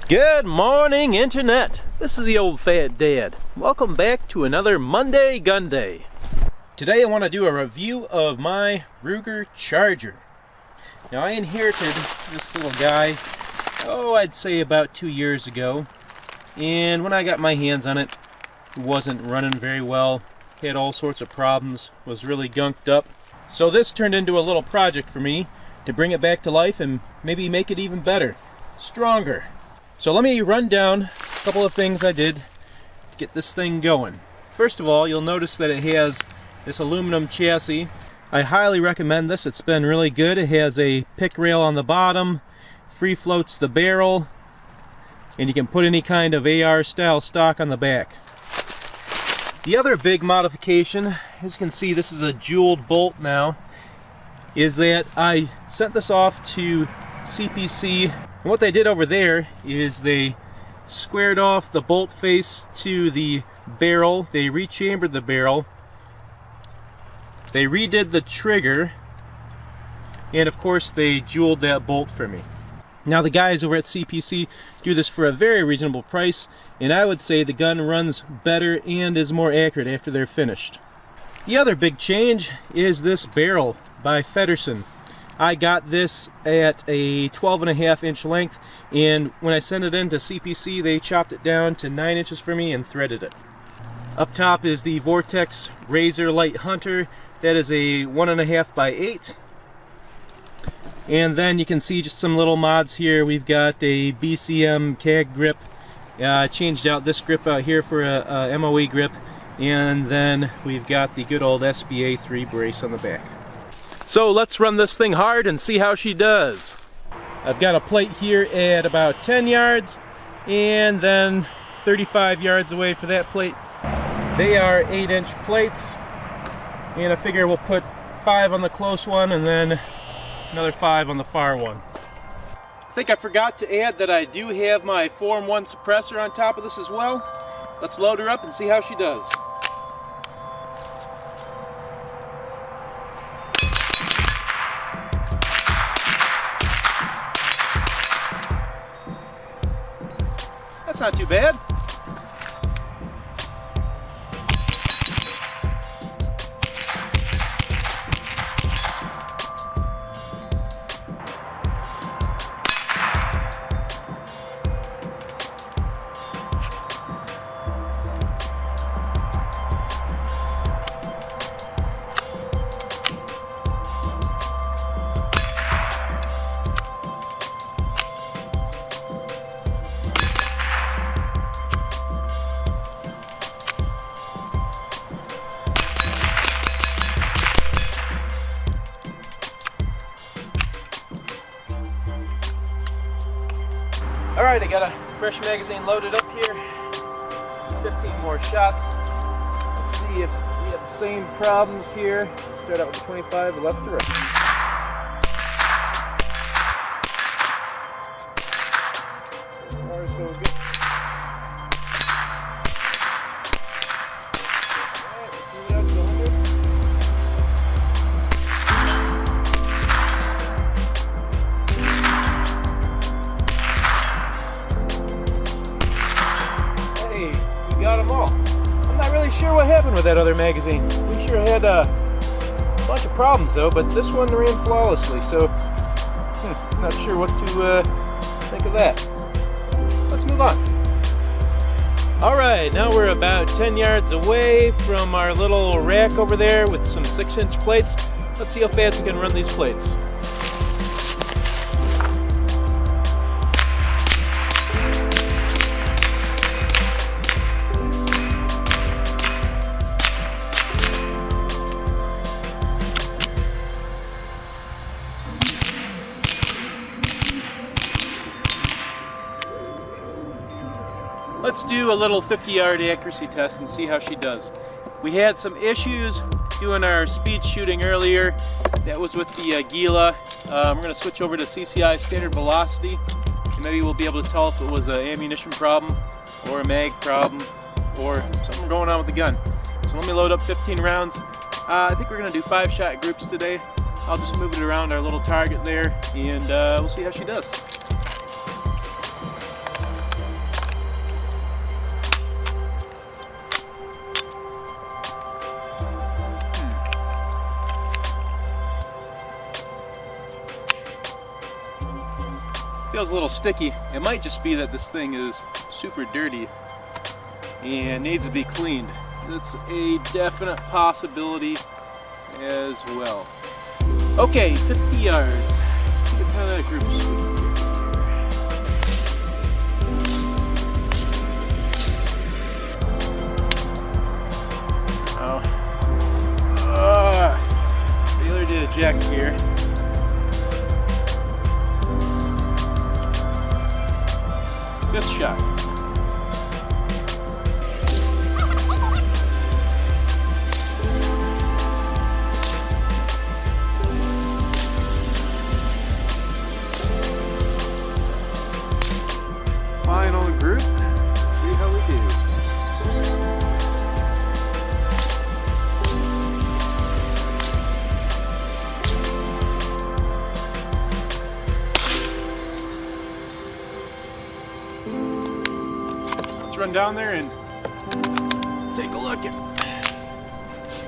Good morning, Internet. This is the old fat dad. Welcome back to another Monday Gun Day. Today I want to do a review of my Ruger Charger. Now I inherited this little guy, I'd say about 2 years ago. And when I got my hands on it, it wasn't running very well. Had all sorts of problems, was really gunked up. So this turned into a little project for me to bring it back to life and maybe make it even better, stronger. So let me run down a couple of things I did to get this thing going. First of all, you'll notice that it has this aluminum chassis. I highly recommend this. It's been really good. It has a pick rail on the bottom, free floats the barrel, and you can put any kind of AR style stock on the back. The other big modification, as you can see, this is a jeweled bolt now, is that I sent this off to CPC. And what they did over there is they squared off the bolt face to the barrel, they rechambered the barrel, they redid the trigger, and of course they jeweled that bolt for me. Now the guys over at CPC do this for a very reasonable price, and I would say the gun runs better and is more accurate after they're finished. The other big change is this barrel by Feddersen. I got this at a 12.5 inch length, and when I sent it in to CPC, they chopped it down to 9 inches for me and threaded it. Up top is the Vortex Razor Light Hunter. That is a 1.5 by 8. And then you can see just some little mods here. We've got a BCM CAG grip. I changed out this grip out here for a MOE grip. And then we've got the good old SBA 3 brace on the back. So let's run this thing hard and see how she does. I've got a plate here at about 10 yards and then 35 yards away for that plate. They are 8-inch plates, and I figure we'll put 5 on the close one and then another 5 on the far one. I think I forgot to add that I do have my Form 1 suppressor on top of this as well. Let's load her up and see how she does. That's not too bad. Alright, I got a fresh magazine loaded up here. 15 more shots. Let's see if we have the same problems here. Start out with the 25 left to right. So far, so good. Alright, let's move it up to 100. Got them all. I'm not really sure what happened with that other magazine. We sure had a bunch of problems though, but this one ran flawlessly, so not sure what to think of that. Let's move on. Alright, now we're about 10 yards away from our little rack over there with some 6-inch plates. Let's see how fast we can run these plates. Let's do a little 50-yard accuracy test and see how she does. We had some issues doing our speed shooting earlier. That was with the Gila. We're going to switch over to CCI standard velocity, and maybe we'll be able to tell if it was an ammunition problem or a mag problem or something going on with the gun. So let me load up 15 rounds. I think we're going to do 5-shot groups today. I'll just move it around our little target there, and we'll see how she does. feels a little sticky. It might just be that this thing is super dirty and needs to be cleaned. It's a definite possibility as well. Okay, 50 yards. Let's see what kind of groups we can get. Failure to eject here. Good shot. Final group. Let's see how we do. Let's run down there and take a look at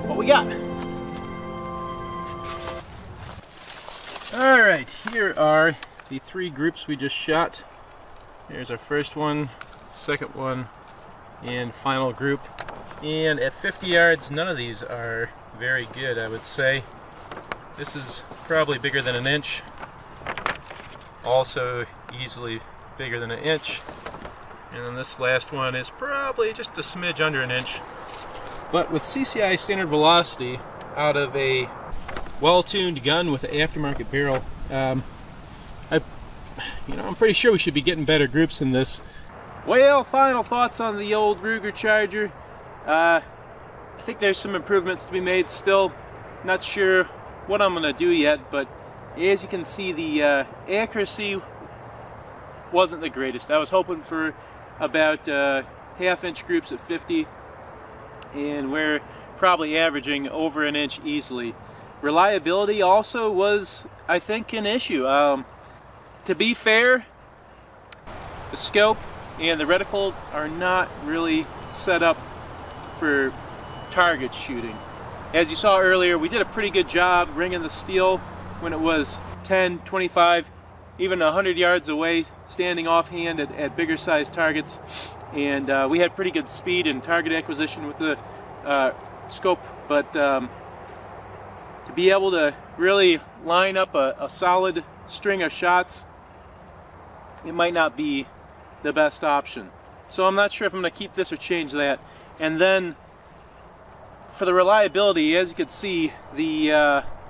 what we got. Alright, here are the 3 groups we just shot. Here's our first one, second one, and final group. And at 50 yards, none of these are very good, I would say. This is probably bigger than an inch. Also easily bigger than an inch. And then this last one is probably just a smidge under an inch. But with CCI standard velocity out of a well-tuned gun with an aftermarket barrel, I'm pretty sure we should be getting better groups than this. Well, final thoughts on the old Ruger Charger. I think there's some improvements to be made still. Not sure what I'm going to do yet, but as you can see, the accuracy wasn't the greatest. I was hoping for about half-inch groups at 50, and we're probably averaging over an inch easily. Reliability also was, I think, an issue. To be fair, the scope and the reticle are not really set up for target shooting. As you saw earlier, we did a pretty good job ringing the steel when it was 10, 25, even 100 yards away, standing offhand at bigger sized targets. And we had pretty good speed and target acquisition with the scope, but to be able to really line up a solid string of shots, it might not be the best option. So I'm not sure if I'm going to keep this or change that. And then for the reliability, as you can see, the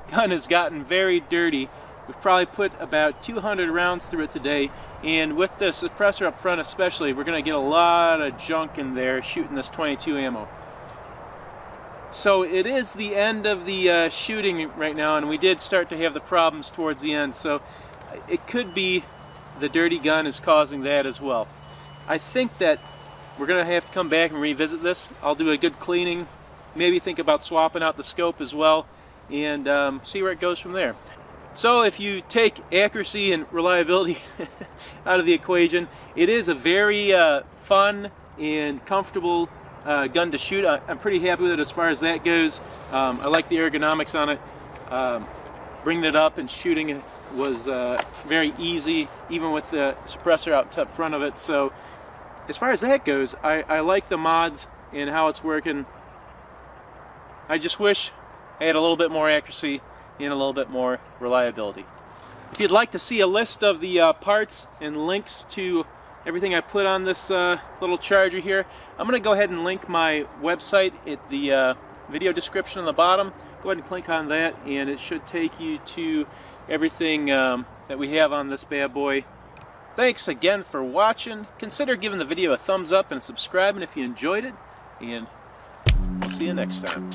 gun has gotten very dirty. We've probably put about 200 rounds through it today, and with the suppressor up front especially, we're going to get a lot of junk in there shooting this 22 ammo. So it is the end of the shooting right now, and we did start to have the problems towards the end, so it could be the dirty gun is causing that as well. I think that we're going to have to come back and revisit this. I'll do a good cleaning, maybe think about swapping out the scope as well, and see where it goes from there. So if you take accuracy and reliability out of the equation, it is a very fun and comfortable gun to shoot. I'm pretty happy with it as far as that goes. I like the ergonomics on it. Bringing it up and shooting it was very easy, even with the suppressor out top front of it. So as far as that goes, I like the mods and how it's working. I just wish I had a little bit more accuracy and a little bit more reliability. If you'd like to see a list of the parts and links to everything I put on this little Charger here, I'm going to go ahead and link my website at the video description on the bottom. Go ahead and click on that, and it should take you to everything that we have on this bad boy. Thanks again for watching. Consider giving the video a thumbs up and subscribing if you enjoyed it, and we'll see you next time.